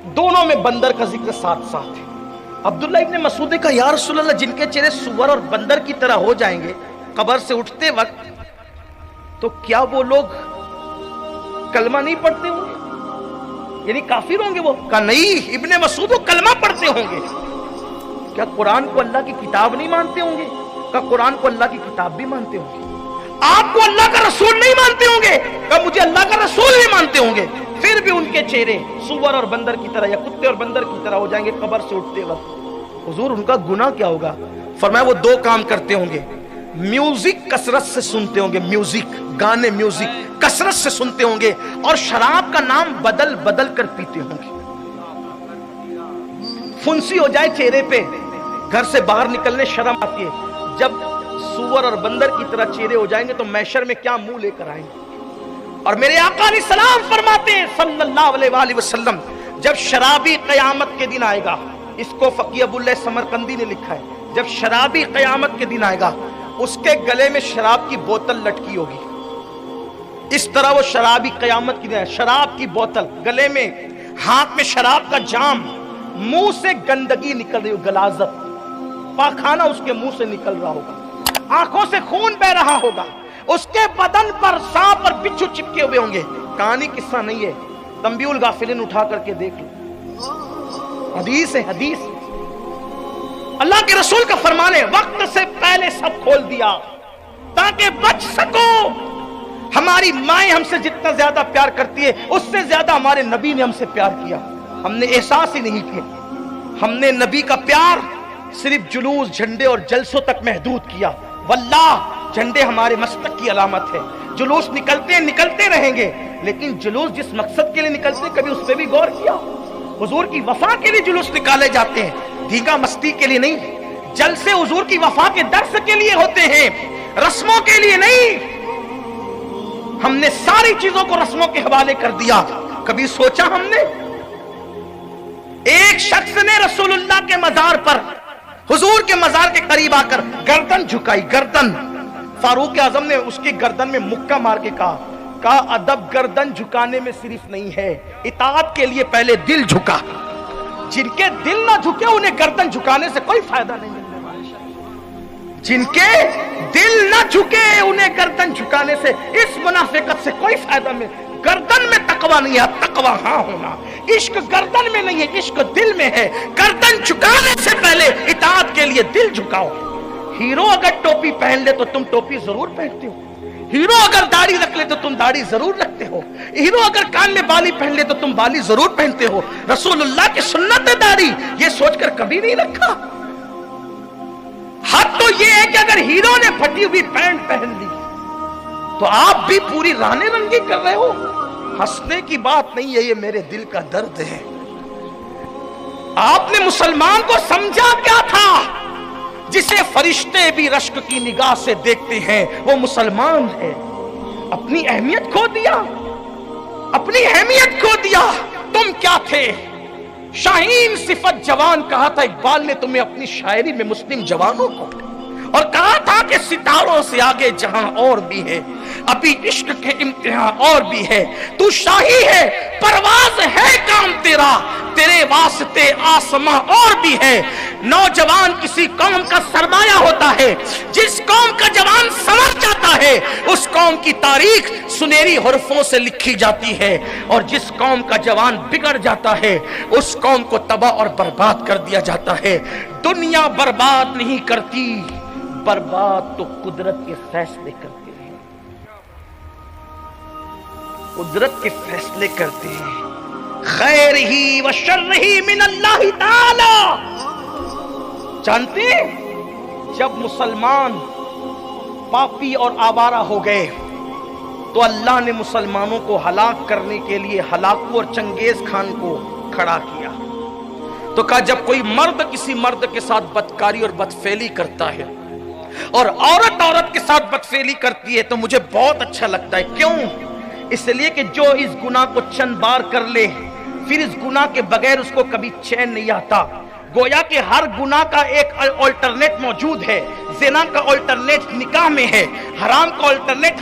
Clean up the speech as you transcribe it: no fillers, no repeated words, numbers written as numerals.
दोनों में बंदर का जिक्र साथ साथ है। अब्दुल्ला इब्ने मसूद ने कहा, या रसूल अल्लाह, जिनके चेहरे सुअर और बंदर की तरह हो जाएंगे कब्र से उठते वक्त, तो क्या वो लोग कलमा नहीं पढ़ते होंगे, यानी काफिर होंगे वो? कहा नहीं इब्ने मसूद, वो कलमा पढ़ते होंगे। क्या कुरान को अल्लाह की किताब नहीं मानते होंगे? कहा कुरान को अल्लाह की किताब भी मानते होंगे। आपको अल्लाह का रसूल नहीं मानते होंगे? कहा मुझे अल्लाह का रसूल नहीं मानते होंगे। फिर भी उनके चेहरे सुअर और बंदर की तरह या कुत्ते और बंदर की तरह हो जाएंगे कब्र से उठते वक्त। हुजूर उनका गुनाह क्या होगा? फरमाया वो दो काम करते होंगे, म्यूजिक कसरत से सुनते होंगे, म्यूजिक गाने म्यूजिक कसरत से सुनते होंगे, और शराब का नाम बदल बदल कर पीते होंगे। फुंसी हो जाए चेहरे पे, घर से बाहर निकलने शर्म आती है। जब सुअर और बंदर की तरह चेहरे हो जाएंगे तो महशर में क्या मुंह लेकर आएंगे? और मेरे आका अलैहिस्सलाम फरमाते हैं सल्लल्लाहु अलैहि वसल्लम, जब शराबी कयामत के दिन आएगा, इसको फकीह अबुल्लाह समरकंदी ने लिखा है, जब शराबी कयामत के दिन आएगा उसके गले में शराब की बोतल लटकी होगी। इस तरह वो शराबी कयामत की दिन, शराब की बोतल गले में, हाथ में शराब का जाम, मुंह से गंदगी निकल रही हो, गलाजत, पाखाना उसके मुंह से निकल रहा होगा, आंखों से खून बह रहा होगा, उसके बदन पर सांप और बिच्छू चिपके हुए होंगे। कहानी किस्सा नहीं है, तंबीउल गाफिलिन उठा करके देख लो, हदीस है हदीस। अल्लाह के रसूल का फरमान है, वक्त से पहले सब खोल दिया ताकि बच सको। हमारी माएं हमसे जितना ज्यादा प्यार करती है उससे ज्यादा हमारे नबी ने हमसे प्यार किया, हमने एहसास ही नहीं किया। हमने नबी का प्यार सिर्फ जुलूस, झंडे और जलसों तक महदूद किया। वल्लाह झंडे हमारे मस्तक की अलामत है, जुलूस निकलते रहेंगे, लेकिन जुलूस जिस मकसद के लिए निकलते कभी उस पर भी गौर किया? हुजूर की वफा के लिए जुलूस निकाले जाते हैं, धींगा मस्ती के लिए नहीं। जलसे हुजूर की वफा के दर्स के लिए होते हैं, रस्मों के लिए नहीं। हमने सारी चीजों को रस्मों के हवाले कर दिया। कभी सोचा हमने? एक शख्स ने रसूलुल्लाह के मजार पर, हुजूर के मजार के करीब आकर गर्दन झुकाई, गर्दन। फारूक आजम ने उसकी गर्दन में मुक्का मार के कहा अदब गर्दन झुकाने में सिर्फ नहीं है, इताअत के लिए पहले दिल झुका। जिनके दिल ना झुके उन्हें गर्दन झुकाने से कोई फायदा नहीं मिलने वाला। जिनके दिल ना झुके उन्हें गर्दन झुकाने से, इस मुनाफिकत से कोई फायदा नहीं। गर्दन में तकवा नहीं है, तकवा हाँ होना। इश्क गर्दन में नहीं है, इश्क दिल में है। गर्दन झुकाने से पहले इताअत के लिए दिल झुकाओ। हीरो अगर टोपी पहन ले तो तुम टोपी जरूर पहनते हो, हीरो अगर दाढ़ी रख ले तो तुम दाढ़ी जरूर रखते हो, हीरो अगर कान में बाली पहन ले तो तुम बाली जरूर पहनते हो। रसूलुल्लाह की सुन्नत है दाढ़ी, ये सोचकर कभी नहीं रखा। हद तो ये है कि अगर हीरो ने फटी हुई पैंट पहन ली तो आप भी पूरी राने रंगी कर रहे हो। हंसने की बात नहीं है, ये मेरे दिल का दर्द है। आपने मुसलमान को समझा क्या था? जिसे फरिश्ते भी रश्क की निगाह से देखते हैं वो मुसलमान है। अपनी अहमियत खो दिया, अपनी अहमियत खो दिया। तुम क्या थे? शाहीन सिफत जवान कहा था इकबाल ने तुम्हें अपनी शायरी में मुस्लिम जवानों को, और कहा था कि सितारों से आगे जहां और भी है, अभी इश्क के इम्तिहान और भी है। तू शाही है, परवाज है काम तेरा, तेरे वास्ते आसमां और भी है। नौजवान किसी कौम का सरमाया होता है, जिस कौम का जवान संवर जाता है उस कौम की तारीख सुनहरी हरफों से लिखी जाती है, और जिस कौम का जवान बिगड़ जाता है उस कौम को तबाह और बर्बाद कर दिया जाता है। दुनिया बर्बाद नहीं करती, बर्बाद तो कुदरत के फैसले करते हैं, कुदरत के फैसले करते हैं। खैर ही व शर्र ही मिन अल्लाह ताला। जानते जब मुसलमान पापी और आवारा हो गए तो अल्लाह ने मुसलमानों को हलाक करने के लिए हलाकू और चंगेज खान को खड़ा किया। तो कहा जब कोई मर्द किसी मर्द के साथ बदकारी और बदफेली करता है और औरत औरत के साथ बदफेली करती है तो मुझे बहुत अच्छा लगता है। क्यों? इसलिए कि जो इस गुनाह को चंद बार कर ले फिर इस गुनाह के बगैर उसको कभी चैन नहीं आता। गोया कि हर गुनाह का एक अल्टरनेट मौजूद है। ज़िना का अल्टरनेट निकाह में है, हराम का अल्टरनेट